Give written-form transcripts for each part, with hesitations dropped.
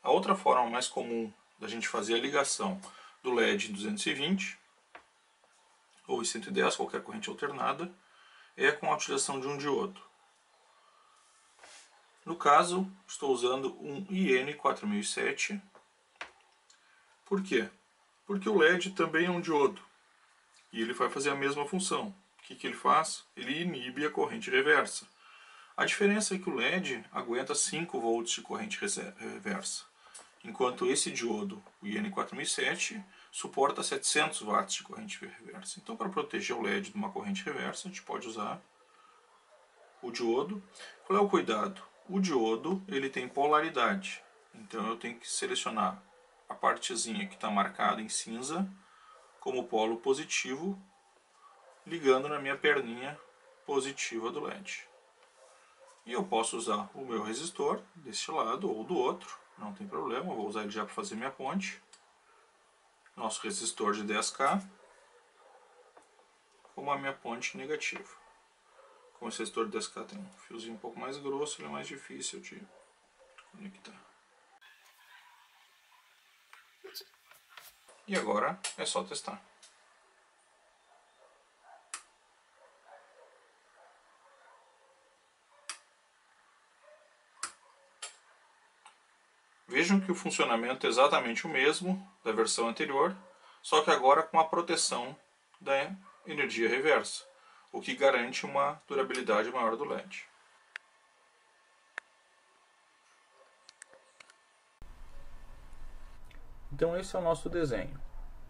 A outra forma mais comum da gente fazer a ligação do LED em 220 ou em 110, qualquer corrente alternada, é com a utilização de um diodo. No caso, estou usando um IN4007. Por quê? Porque o LED também é um diodo e ele vai fazer a mesma função. O que ele faz? Ele inibe a corrente reversa. A diferença é que o LED aguenta 5 volts de corrente reversa, enquanto esse diodo, o IN4007, suporta 700 watts de corrente reversa. Então, para proteger o LED de uma corrente reversa, a gente pode usar o diodo. Qual é o cuidado? O diodo ele tem polaridade, então eu tenho que selecionar a partezinha que está marcada em cinza como polo positivo, ligando na minha perninha positiva do LED. E eu posso usar o meu resistor deste lado ou do outro, não tem problema, eu vou usar ele já para fazer minha ponte. Nosso resistor de 10K como a minha ponte negativa. Como esse resistor de 10K tem um fiozinho um pouco mais grosso, ele é mais difícil de conectar. E agora é só testar. Vejam que o funcionamento é exatamente o mesmo da versão anterior, só que agora com a proteção da energia reversa, o que garante uma durabilidade maior do LED. Então esse é o nosso desenho.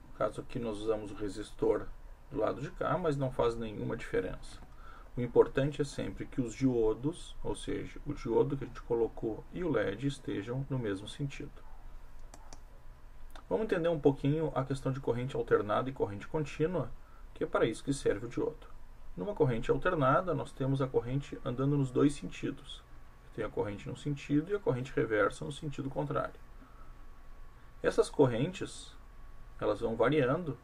No caso aqui nós usamos o resistor do lado de cá, mas não faz nenhuma diferença. O importante é sempre que os diodos, ou seja, o diodo que a gente colocou e o LED estejam no mesmo sentido. Vamos entender um pouquinho a questão de corrente alternada e corrente contínua, que é para isso que serve o diodo. Numa corrente alternada, nós temos a corrente andando nos dois sentidos. Tem a corrente num sentido e a corrente reversa no sentido contrário. Essas correntes, elas vão variando,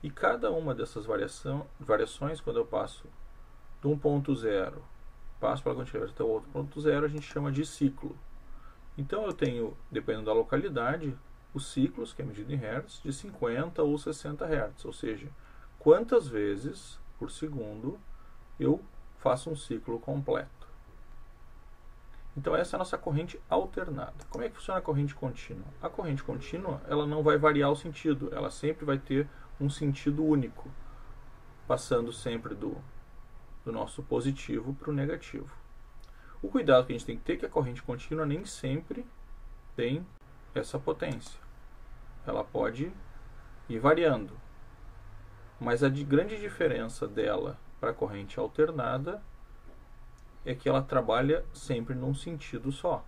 e cada uma dessas variações, quando eu passo de um ponto zero, passo para a corrente reversa até o outro ponto zero, a gente chama de ciclo. Então eu tenho, dependendo da localidade, os ciclos, que é medido em Hz, de 50 ou 60 Hz, ou seja, quantas vezes por segundo eu faço um ciclo completo. Então essa é a nossa corrente alternada. Como é que funciona a corrente contínua? A corrente contínua, ela não vai variar o sentido, ela sempre vai ter um sentido único, passando sempre do nosso positivo para o negativo. O cuidado que a gente tem que ter é que a corrente contínua nem sempre tem essa potência. Ela pode ir variando. Mas a grande diferença dela para a corrente alternada é que ela trabalha sempre num sentido só.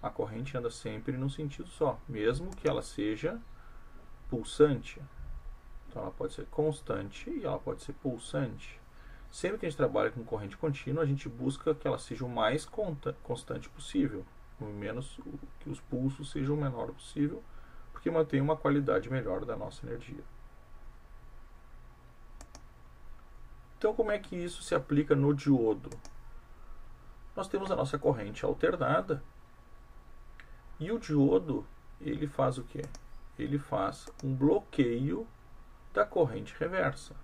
A corrente anda sempre num sentido só, mesmo que ela seja pulsante. Então ela pode ser constante e ela pode ser pulsante. Sempre que a gente trabalha com corrente contínua, a gente busca que ela seja o mais constante possível, menos que os pulsos sejam o menor possível, porque mantém uma qualidade melhor da nossa energia. Então, como é que isso se aplica no diodo? Nós temos a nossa corrente alternada e o diodo, ele faz o quê? Ele faz um bloqueio da corrente reversa.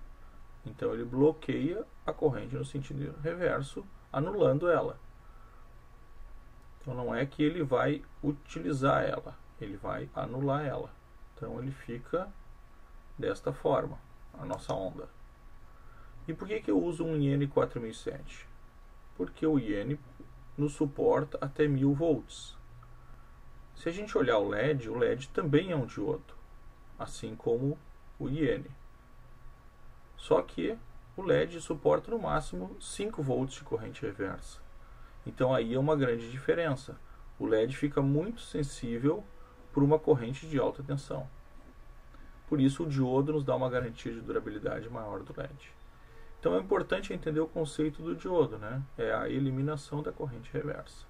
Então ele bloqueia a corrente no sentido reverso, anulando ela. Então não é que ele vai utilizar ela, ele vai anular ela. Então ele fica desta forma, a nossa onda. E por que eu uso um IN4007? Porque o IN nos suporta até 1000 volts. Se a gente olhar o LED também é um diodo, assim como o IN. Só que o LED suporta no máximo 5 volts de corrente reversa. Então aí é uma grande diferença. O LED fica muito sensível por uma corrente de alta tensão. Por isso o diodo nos dá uma garantia de durabilidade maior do LED. Então é importante entender o conceito do diodo, né? É a eliminação da corrente reversa.